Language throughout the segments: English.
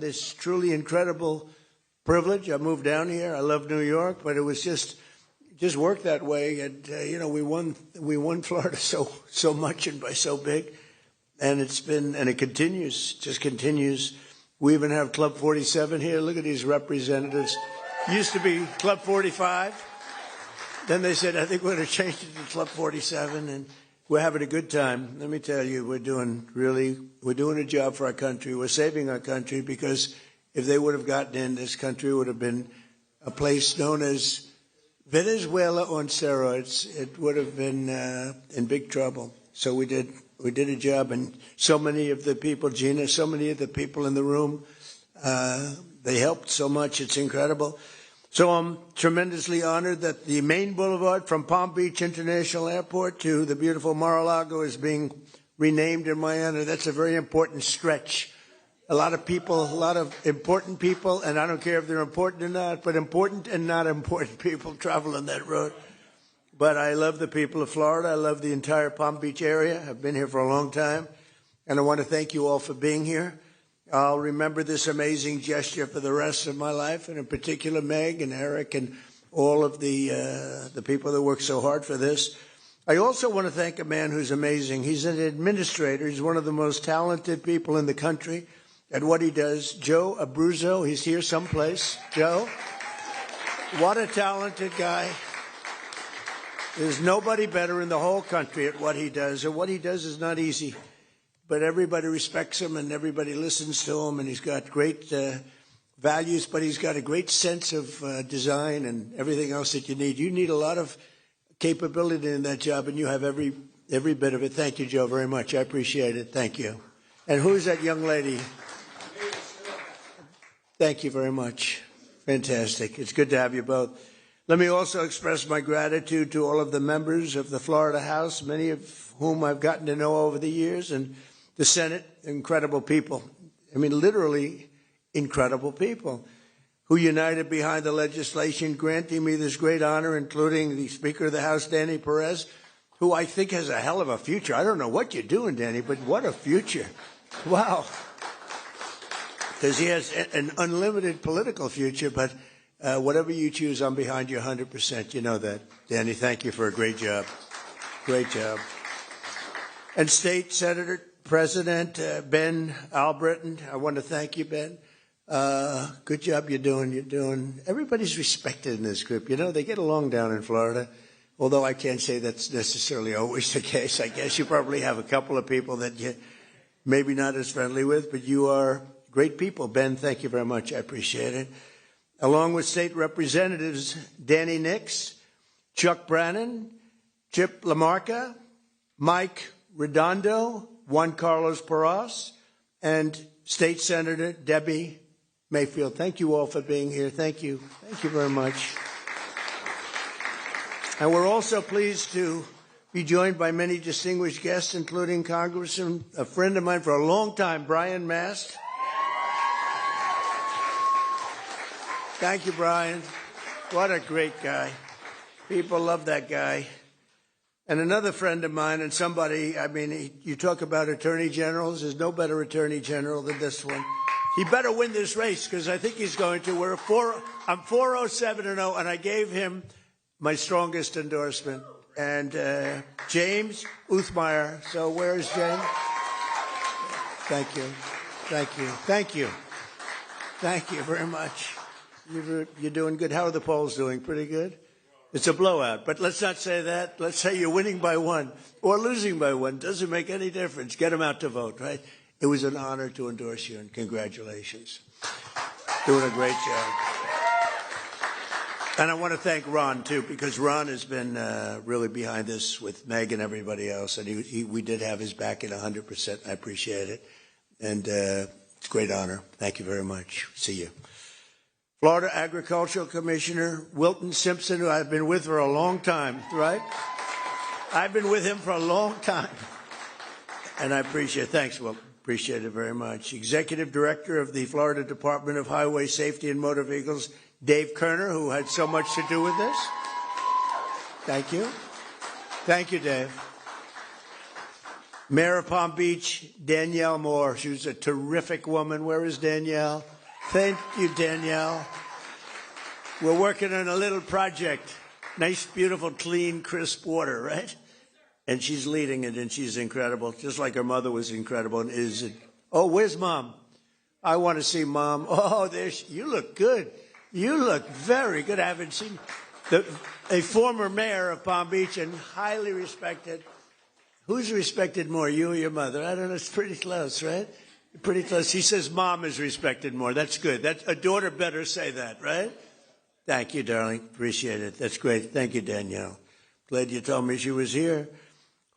This truly incredible privilege. I moved down here. I love New York, but it was just worked that way. And we won Florida so much and by so big, and it continues. We even have Club 47 here. Look at these representatives. Used to be Club 45. Then they said, I think we're going to change it to Club 47, and we're having a good time. Let me tell you, we're doing a job for our country. We're saving our country, because if they would have gotten in, this country would have been a place known as Venezuela on steroids. It would have been in big trouble. So we did a job, and so many of the people, Gina, so many of the people in the room, they helped so much. It's incredible. So I'm tremendously honored that the main boulevard from Palm Beach International Airport to the beautiful Mar-a-Lago is being renamed in my honor. That's a very important stretch. A lot of people, a lot of important people, and I don't care if they're important or not, but important and not important people travel on that road. But I love the people of Florida. I love the entire Palm Beach area. I've been here for a long time, and I want to thank you all for being here. I'll remember this amazing gesture for the rest of my life, and in particular Meg and Eric and all of the people that work so hard for this. I also want to thank a man who's amazing. He's an administrator. He's one of the most talented people in the country at what he does. Joe Abruzzo, he's here someplace. Joe, what a talented guy. There's nobody better in the whole country at what he does, and what he does is not easy. But everybody respects him, and everybody listens to him, and he's got great values, but he's got a great sense of design and everything else that you need. You need a lot of capability in that job, and you have every bit of it. Thank you, Joe, very much. I appreciate it. Thank you. And who's that young lady? Thank you very much. Fantastic. It's good to have you both. Let me also express my gratitude to all of the members of the Florida House, many of whom I've gotten to know over the years, and the Senate, incredible people. I mean, literally incredible people who united behind the legislation granting me this great honor, including the Speaker of the House, Danny Perez, who I think has a hell of a future. I don't know what you're doing, Danny, but what a future. Wow. Because he has an unlimited political future, but whatever you choose, I'm behind you 100%. You know that. Danny, thank you for a great job. Great job. And State Senator President Ben Albritton, I want to thank you, Ben. Good job you're doing. Everybody's respected in this group. You know, they get along down in Florida, although I can't say that's necessarily always the case. I guess you probably have a couple of people that you're maybe not as friendly with, but you are great people. Ben, thank you very much. I appreciate it. Along with State Representatives Danny Nix, Chuck Brannon, Chip LaMarca, Mike Redondo, Juan Carlos Porras, and State Senator Debbie Mayfield. Thank you all for being here. Thank you. Thank you very much. And we're also pleased to be joined by many distinguished guests, including Congressman, a friend of mine for a long time, Brian Mast. Thank you, Brian. What a great guy. People love that guy. And another friend of mine, and somebody, I mean, you talk about attorney generals, there's no better attorney general than this one. He better win this race, because I think he's going to. I'm 407-0, and I gave him my strongest endorsement. And James Uthmeyer. So where is James? Thank you. Thank you. Thank you. Thank you very much. You're doing good. How are the polls doing? Pretty good? It's a blowout, but let's not say that. Let's say you're winning by one or losing by one. Doesn't make any difference. Get them out to vote, right? It was an honor to endorse you, and congratulations. Doing a great job. And I want to thank Ron, too, because Ron has been really behind this with Meg and everybody else, and we did have his back at 100%. I appreciate it. And it's a great honor. Thank you very much. See you. Florida Agricultural Commissioner Wilton Simpson, who I've been with for a long time, right? I've been with him for a long time. And I appreciate it. Thanks, Wilton. Appreciate it very much. Executive Director of the Florida Department of Highway Safety and Motor Vehicles, Dave Kerner, who had so much to do with this. Thank you. Thank you, Dave. Mayor of Palm Beach, Danielle Moore. She was a terrific woman. Where is Danielle? Thank you, Danielle. We're working on a little project. Nice, beautiful, clean, crisp water, right? And she's leading it, and she's incredible, just like her mother was incredible and is. Oh, where's Mom? I want to see Mom. Oh, you look good. You look very good. I haven't seen a former mayor of Palm Beach and highly respected. Who's respected more, you or your mother? I don't know. It's pretty close, right? Pretty close. She says Mom is respected more. That's good. A daughter better say that, right? Thank you, darling. Appreciate it. That's great. Thank you, Danielle. Glad you told me she was here.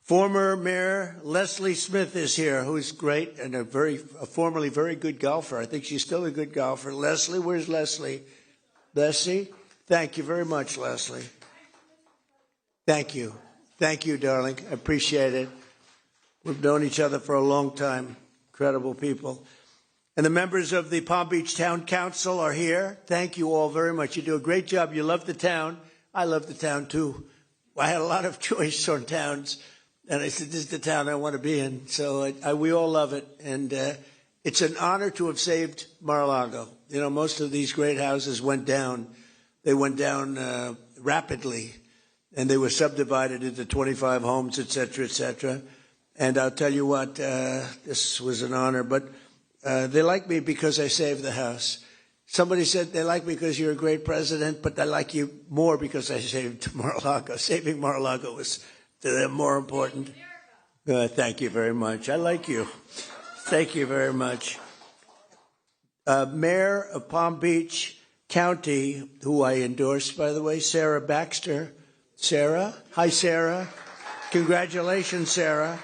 Former Mayor Leslie Smith is here, who's great and a formerly very good golfer. I think she's still a good golfer. Leslie, where's Leslie? Leslie? Thank you very much, Leslie. Thank you. Thank you, darling. I appreciate it. We've known each other for a long time. Incredible people. And the members of the Palm Beach Town Council are here. Thank you all very much. You do a great job. You love the town. I love the town, too. I had a lot of choice on towns, and I said, this is the town I want to be in. So we all love it. And it's an honor to have saved Mar-a-Lago. You know, most of these great houses went down. They went down rapidly, and they were subdivided into 25 homes, et cetera, et cetera. And I'll tell you what, this was an honor. But they like me because I saved the house. Somebody said they like me because you're a great president, but they like you more because I saved Mar-a-Lago. Saving Mar-a-Lago was to them more important. Thank you very much. I like you. Thank you very much. Mayor of Palm Beach County, who I endorsed, by the way, Sarah Baxter. Sarah? Hi, Sarah. Congratulations, Sarah.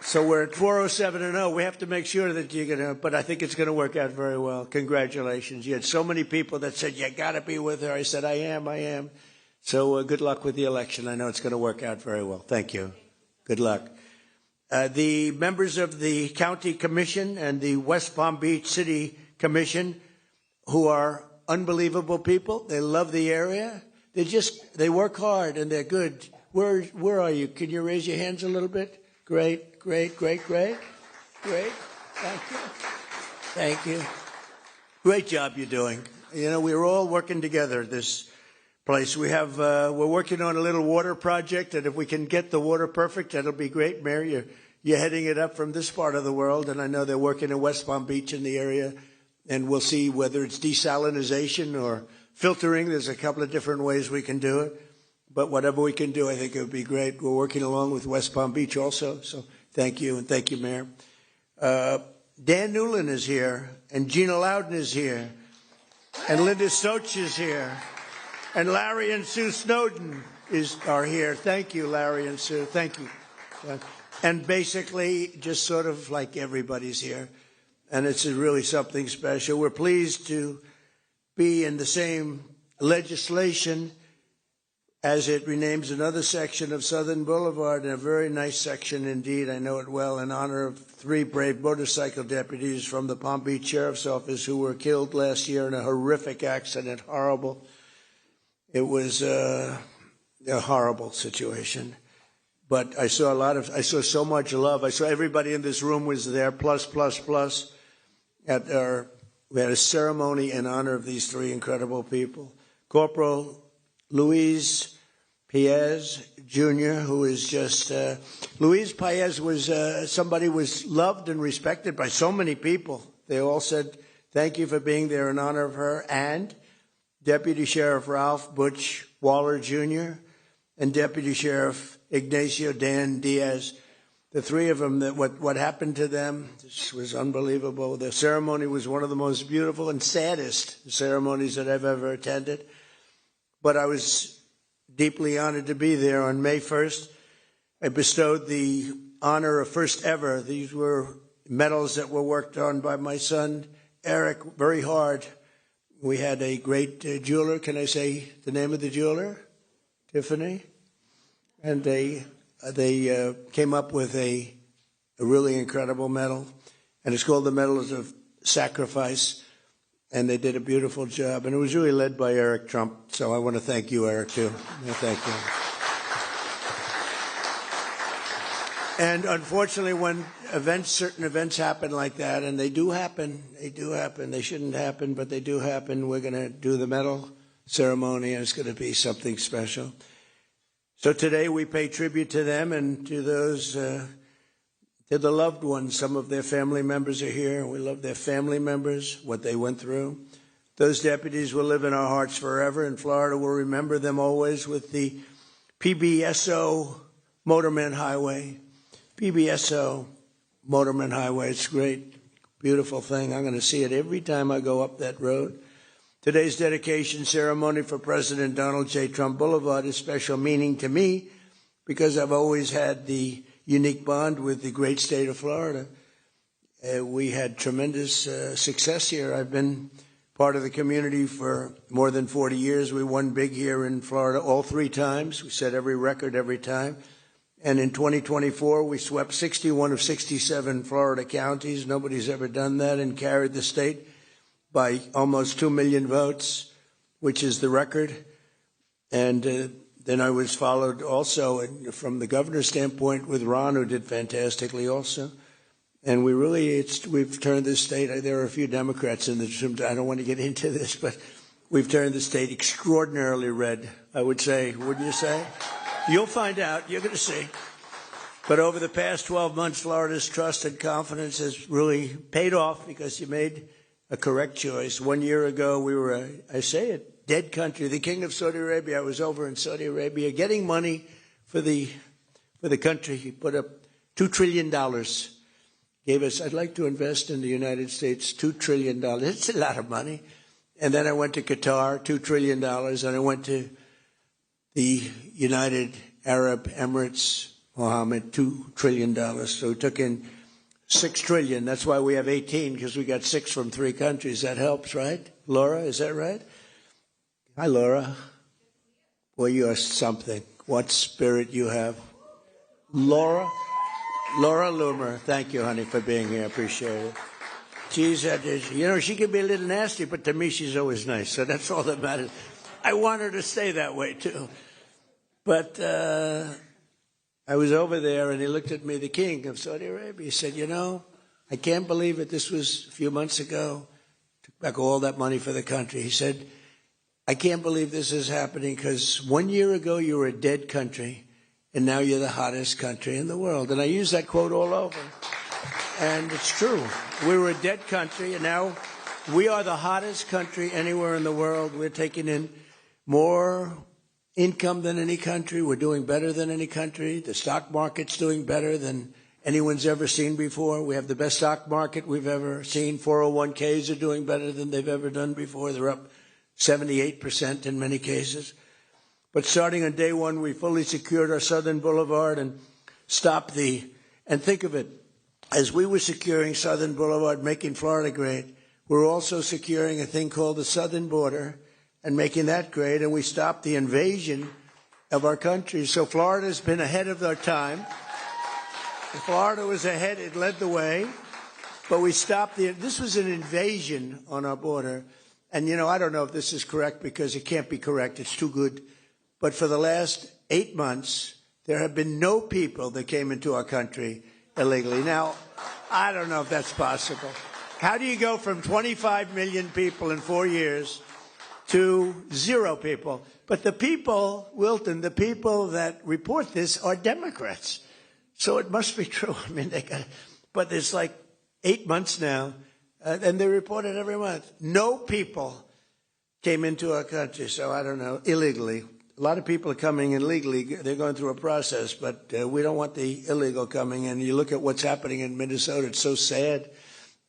So we're at 407-0. We have to make sure that you're going to, but I think it's going to work out very well. Congratulations. You had so many people that said, you got to be with her. I said, I am. So good luck with the election. I know it's going to work out very well. Thank you. Good luck. The members of the County Commission and the West Palm Beach City Commission, who are unbelievable people. They love the area. They work hard and they're good. Where are you? Can you raise your hands a little bit? Great. Thank you. Thank you. Great job you're doing. You know, we're all working together at this place. We're working on a little water project, and if we can get the water perfect, that'll be great. Mary, you're heading it up from this part of the world, and I know they're working in West Palm Beach in the area, and we'll see whether it's desalinization or filtering. There's a couple of different ways we can do it, but whatever we can do, I think it would be great. We're working along with West Palm Beach also, so thank you, and thank you, Mayor. Dan Newland is here, and Gina Loudon is here, and Linda Soch is here, and Larry and Sue Snowden are here. Thank you, Larry and Sue. Thank you. And basically, just sort of like everybody's here, and it's really something special. We're pleased to be in the same legislation as it renames another section of Southern Boulevard, and a very nice section indeed. I know it well, in honor of 3 brave motorcycle deputies from the Palm Beach Sheriff's Office who were killed last year in a horrific accident. Horrible. It was a horrible situation. But I saw so much love. I saw everybody in this room was there, plus. We had a ceremony in honor of these 3 incredible people. Corporal Luis Paez Jr., who is just, Luis Paez was somebody who was loved and respected by so many people. They all said, thank you for being there in honor of her. And Deputy Sheriff Ralph Butch Waller Jr. and Deputy Sheriff Ignacio Dan Diaz, the 3 of them, what happened to them, this was unbelievable. The ceremony was one of the most beautiful and saddest ceremonies that I've ever attended. But I was deeply honored to be there. On May 1st, I bestowed the honor of first ever. These were medals that were worked on by my son, Eric, very hard. We had a great jeweler. Can I say the name of the jeweler? Tiffany. And they came up with a really incredible medal. And it's called the Medals of Sacrifice. And they did a beautiful job. And it was really led by Eric Trump. So I want to thank you, Eric, too. Thank you. And unfortunately, when certain events happen like that, and they do happen, they shouldn't happen, but they do happen, we're going to do the medal ceremony, and it's going to be something special. So today we pay tribute to them and to those, to the loved ones. Some of their family members are here. We love their family members, what they went through. Those deputies will live in our hearts forever. In Florida, we'll remember them always with the PBSO Motorman Highway. PBSO Motorman Highway. It's a great, beautiful thing. I'm going to see it every time I go up that road. Today's dedication ceremony for President Donald J. Trump Boulevard is special meaning to me because I've always had the unique bond with the great state of Florida. We had tremendous success here. I've been part of the community for more than 40 years. We won big here in Florida all 3 times. We set every record every time. And in 2024, we swept 61 of 67 Florida counties. Nobody's ever done that, and carried the state by almost 2 million votes, which is the record. And then I was followed also from the governor's standpoint with Ron, who did fantastically also. And we've turned this state, there are a few Democrats in this room, I don't want to get into this, but we've turned the state extraordinarily red, I would say, wouldn't you say? You'll find out. You're going to see. But over the past 12 months, Florida's trust and confidence has really paid off because you made a correct choice. 1 year ago, we were, I say it, dead country. The king of Saudi Arabia, I was over in Saudi Arabia getting money for the country. He put up $2 trillion. Gave us, I'd like to invest in the United States, $2 trillion. It's a lot of money. And then I went to Qatar, $2 trillion. And I went to the United Arab Emirates, Mohammed, $2 trillion. So we took in $6 trillion. That's why we have 18, because we got 6 from 3 countries. That helps, right? Laura, is that right? Hi, Laura. Well, you're something. What spirit you have. Laura Loomer, thank you, honey, for being here. Appreciate it. She's, she can be a little nasty, but to me, she's always nice. So that's all that matters. I want her to stay that way, too. But I was over there, and he looked at me, the king of Saudi Arabia. He said, I can't believe it. This was a few months ago. Took back all that money for the country. He said, I can't believe this is happening because 1 year ago, you were a dead country, and now you're the hottest country in the world. And I use that quote all over. And it's true. We were a dead country, and now we are the hottest country anywhere in the world. We're taking in more income than any country. We're doing better than any country. The stock market's doing better than anyone's ever seen before. We have the best stock market we've ever seen. 401ks are doing better than they've ever done before. They're up 78% in many cases. But starting on day one, we fully secured our Southern Boulevard and stopped and think of it, as we were securing Southern Boulevard, making Florida great, we're also securing a thing called the southern border and making that great, and we stopped the invasion of our country. So Florida's been ahead of our time. Florida was ahead, it led the way, but we stopped this was an invasion on our border. And, I don't know if this is correct because it can't be correct, it's too good. But for the last 8 months, there have been no people that came into our country illegally. Now, I don't know if that's possible. How do you go from 25 million people in 4 years to 0 people? But the people, Wilton, the people that report this are Democrats. So it must be true. I mean, but it's like 8 months now, and they report it every month. No people came into our country, so I don't know, illegally. A lot of people are coming in legally. They're going through a process, but we don't want the illegal coming in. You look at what's happening in Minnesota, it's so sad.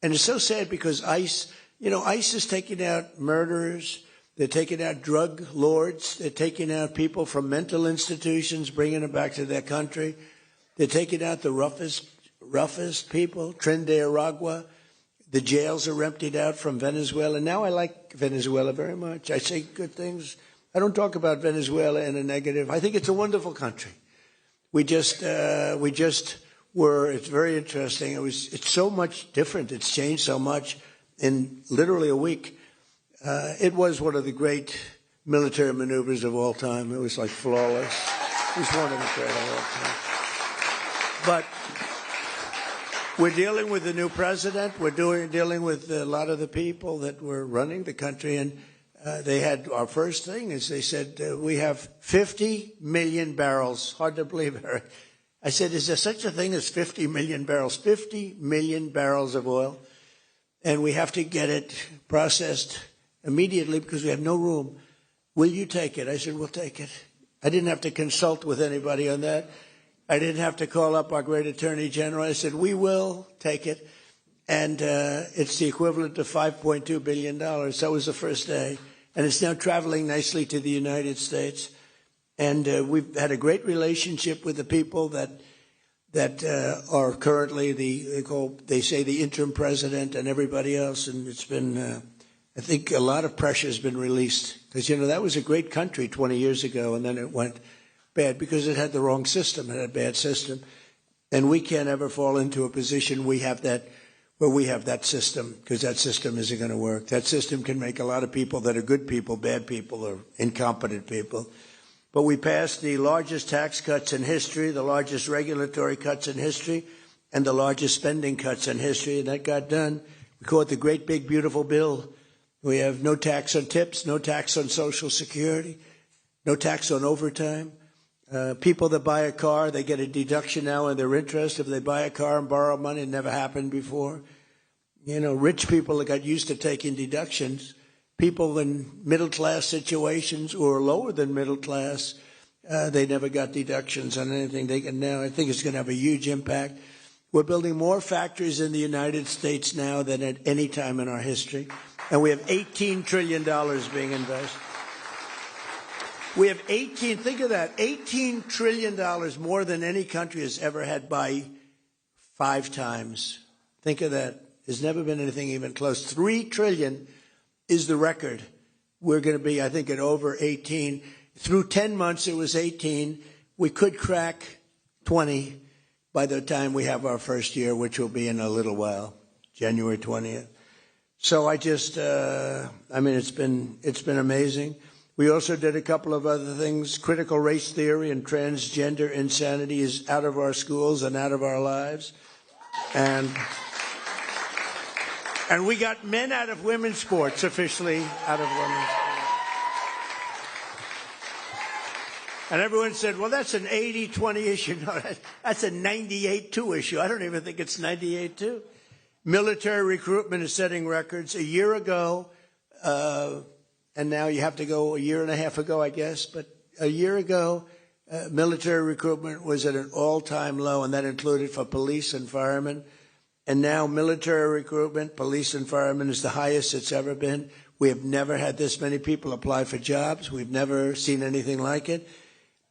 And it's so sad because ICE is taking out murderers. They're taking out drug lords. They're taking out people from mental institutions, bringing them back to their country. They're taking out the roughest people, Tren de Aragua. The jails are emptied out from Venezuela. Now I like Venezuela very much. I say good things. I don't talk about Venezuela in a negative. I think it's a wonderful country. It's very interesting. It's so much different. It's changed so much in literally a week. It was one of the great military maneuvers of all time. It was like flawless. It was one of the great of all time. But we're dealing with the new president. We're dealing with a lot of the people that were running the country. And they had, our first thing is they said, we have 50 million barrels. Hard to believe, Eric. I said, is there such a thing as 50 million barrels? 50 million barrels of oil. And we have to get it processed immediately because we have no room. Will you take it? I said, we'll take it. I didn't have to consult with anybody on that. I didn't have to call up our great attorney general. I said, we will take it. And it's the equivalent of $5.2 billion. That was the first day. And it's now traveling nicely to the United States. And we've had a great relationship with the people that are currently they say the interim president and everybody else. And it's been, I think a lot of pressure has been released. Because, that was a great country 20 years ago, and then it went bad because it had the wrong system. It had a bad system. And we can't ever fall into a position where we have that system, because that system isn't going to work. That system can make a lot of people that are good people, bad people, or incompetent people. But we passed the largest tax cuts in history, the largest regulatory cuts in history, and the largest spending cuts in history, and that got done. We call it the Great Big Beautiful Bill. We have no tax on tips, no tax on Social Security, no tax on overtime. People that buy a car, they get a deduction now on their interest. If they buy a car and borrow money, it never happened before. Rich people that got used to taking deductions. People in middle-class situations or lower than middle class, they never got deductions on anything. They can now. I think it's going to have a huge impact. We're building more factories in the United States now than at any time in our history. And we have $18 trillion being invested. We have think of that, $18 trillion more than any country has ever had by 5 times. Think of that. There's never been anything even close. $3 trillion is the record. We're going to be, I think, at over 18. Through 10 months, it was 18. We could crack 20 by the time we have our first year, which will be in a little while, January 20th. So it's been amazing. We also did a couple of other things. Critical race theory and transgender insanity is out of our schools and out of our lives. And we got men out of women's sports, officially out of women's sports. And everyone said, well, that's an 80-20 issue. No, that's a 98-2 issue. I don't even think it's 98-2. Military recruitment is setting records. A year ago, and now you have to go a year and a half ago, I guess, but a year ago, military recruitment was at an all-time low, and that included for police and firemen. And now military recruitment, police and firemen, is the highest it's ever been. We have never had this many people apply for jobs. We've never seen anything like it.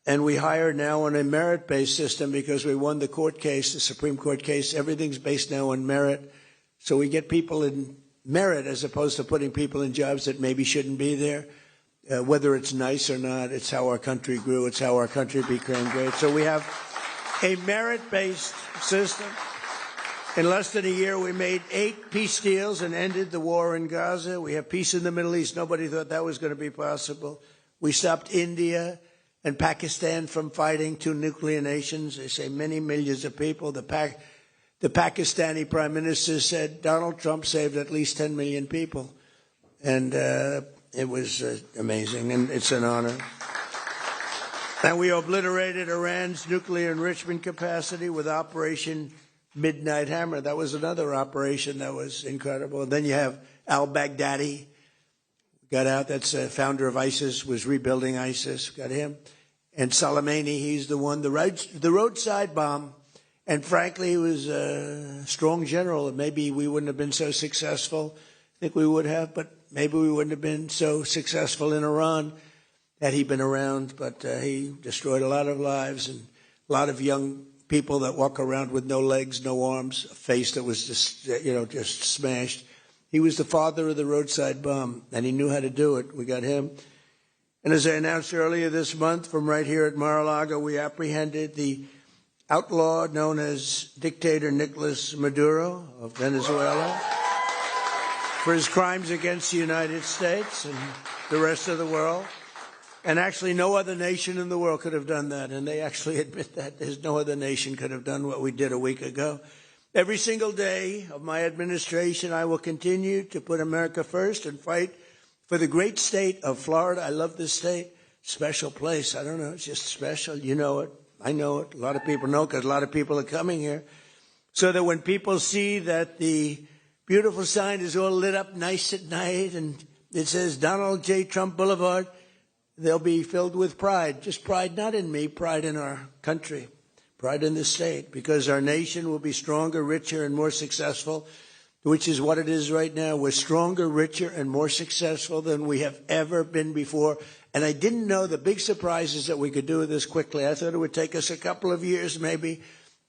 And we hire now on a merit-based system because we won the court case, the Supreme Court case. Everything's based now on merit. So we get people in merit as opposed to putting people in jobs that maybe shouldn't be there. Whether it's nice or not, it's how our country grew. It's how our country became great. So we have a merit-based system. In less than a year, we made 8 peace deals and ended the war in Gaza. We have peace in the Middle East. Nobody thought that was going to be possible. We stopped India and Pakistan from fighting, 2 nuclear nations. They say many millions of people. The Pakistani prime minister said Donald Trump saved at least 10 million people. And it was amazing, and it's an honor. And we obliterated Iran's nuclear enrichment capacity with Operation Midnight Hammer. That was another operation that was incredible. And then you have al-Baghdadi. Got out. That's the founder of ISIS, was rebuilding ISIS. Got him. And Soleimani, he's the one, the roadside bomb. And frankly, he was a strong general. Maybe we wouldn't have been so successful. I think we would have, but maybe we wouldn't have been so successful in Iran had he been around. But he destroyed a lot of lives and a lot of young people that walk around with no legs, no arms, a face that was just smashed. He was the father of the roadside bomb, and he knew how to do it. We got him. And as I announced earlier this month, from right here at Mar-a-Lago, we apprehended the outlaw known as dictator Nicolas Maduro of Venezuela for his crimes against the United States and the rest of the world. And actually, no other nation in the world could have done that. And they actually admit that. There's no other nation could have done what we did a week ago. Every single day of my administration, I will continue to put America first and fight for the great state of Florida. I love this state. Special place. I don't know. It's just special. You know it. I know it. A lot of people know because a lot of people are coming here. So that when people see that the beautiful sign is all lit up nice at night and it says Donald J. Trump Boulevard, they'll be filled with pride. Just pride, not in me, pride in our country, pride in the state, because our nation will be stronger, richer, and more successful, which is what it is right now. We're stronger, richer, and more successful than we have ever been before. And I didn't know the big surprise is that we could do this quickly. I thought it would take us a couple of years maybe,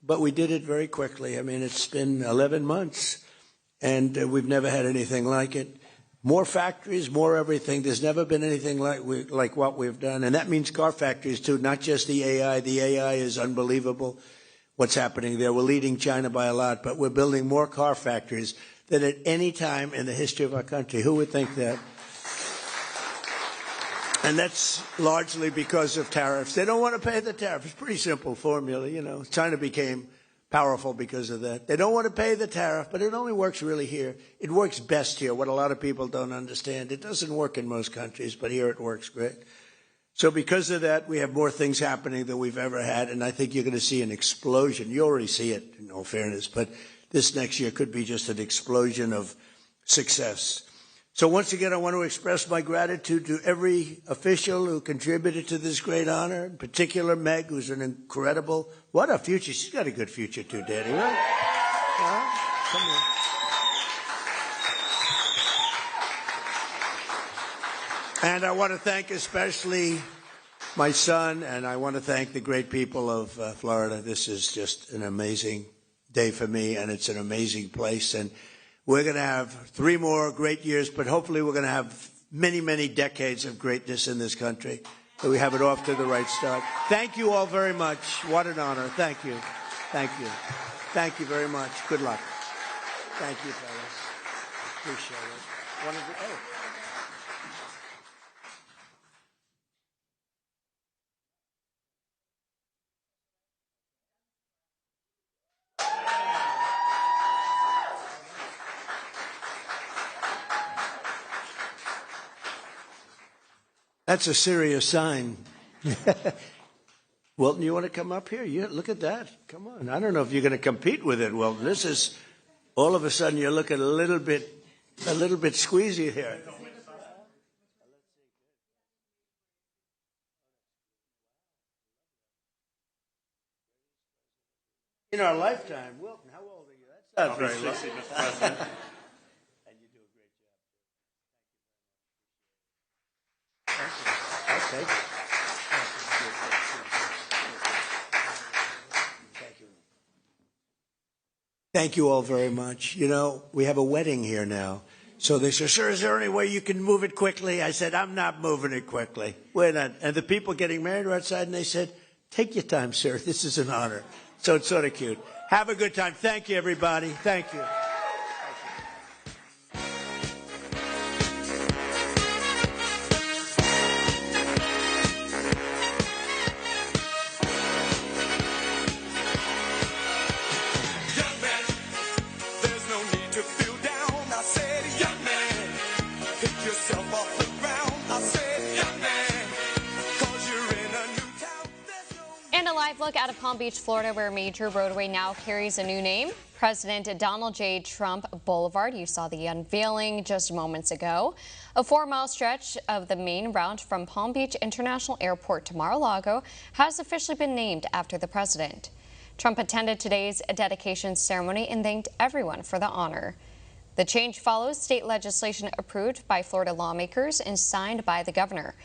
but we did it very quickly. I mean, it's been 11 months, and we've never had anything like it. More factories, more everything. There's never been anything like what we've done. And that means car factories, too, not just the AI. The AI is unbelievable, what's happening there. We're leading China by a lot, but we're building more car factories than at any time in the history of our country. Who would think that? And that's largely because of tariffs. They don't want to pay the tariff. It's a pretty simple formula, you know. China became powerful because of that. They don't want to pay the tariff, but it only works really here. It works best here, what a lot of people don't understand. It doesn't work in most countries, but here it works great. So because of that, we have more things happening than we've ever had, and I think you're going to see an explosion. You already see it, in all fairness, but this next year could be just an explosion of success. So once again, I want to express my gratitude to every official who contributed to this great honor, in particular Meg, who's an incredible, what a future. She's got a good future too, Daddy, right? Come on. And I want to thank especially my son, and I want to thank the great people of Florida. This is just an amazing day for me, and it's an amazing place. And we're going to have 3 more great years, but hopefully we're going to have many, many decades of greatness in this country. So we have it off to the right start. Thank you all very much. What an honor. Thank you. Thank you. Thank you very much. Good luck. Thank you, fellas. Appreciate it. That's a serious sign. Wilton, you want to come up here? Yeah, look at that. Come on. I don't know if you're going to compete with it, Wilton. This is, all of a sudden, you're looking a little bit squeezy here. In our lifetime, Wilton, how old are you? That's not very long. Mr. President. And you do a great job. Thank you. Thank you. Thank you all very much. You know, we have a wedding here now. So they said, sir, is there any way you can move it quickly? I said, I'm not moving it quickly. We're not. And the people getting married were outside, and they said, take your time, sir. This is an honor. So it's sort of cute. Have a good time. Thank you, everybody. Thank you. Look out of Palm Beach, Florida, where a major roadway now carries a new name, President Donald J. Trump Boulevard. You saw the unveiling just moments ago. A 4-mile stretch of the main route from Palm Beach International Airport to Mar-a-Lago has officially been named after the president. Trump attended today's dedication ceremony and thanked everyone for the honor. The change follows state legislation approved by Florida lawmakers and signed by the governor.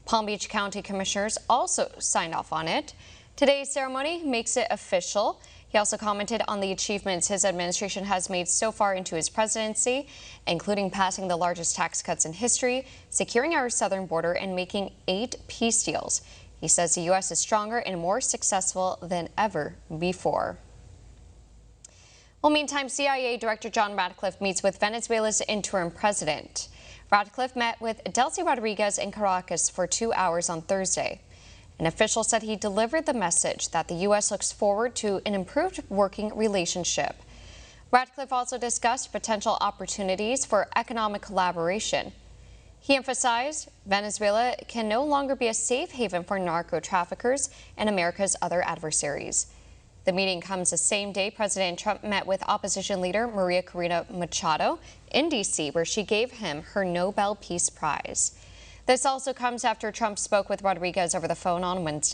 Palm Beach County commissioners also signed off on it. Today's ceremony makes it official. He also commented on the achievements his administration has made so far into his presidency, including passing the largest tax cuts in history, securing our southern border, and making 8 peace deals. He says the U.S. is stronger and more successful than ever before. Well, meantime, CIA Director John Ratcliffe meets with Venezuela's interim president. Ratcliffe met with Delcy Rodriguez in Caracas for 2 hours on Thursday. An official said he delivered the message that the U.S. looks forward to an improved working relationship. Ratcliffe also discussed potential opportunities for economic collaboration. He emphasized Venezuela can no longer be a safe haven for narco traffickers and America's other adversaries. The meeting comes the same day President Trump met with opposition leader Maria Corina Machado in D.C., where she gave him her Nobel Peace Prize. This also comes after Trump spoke with Rodriguez over the phone on Wednesday.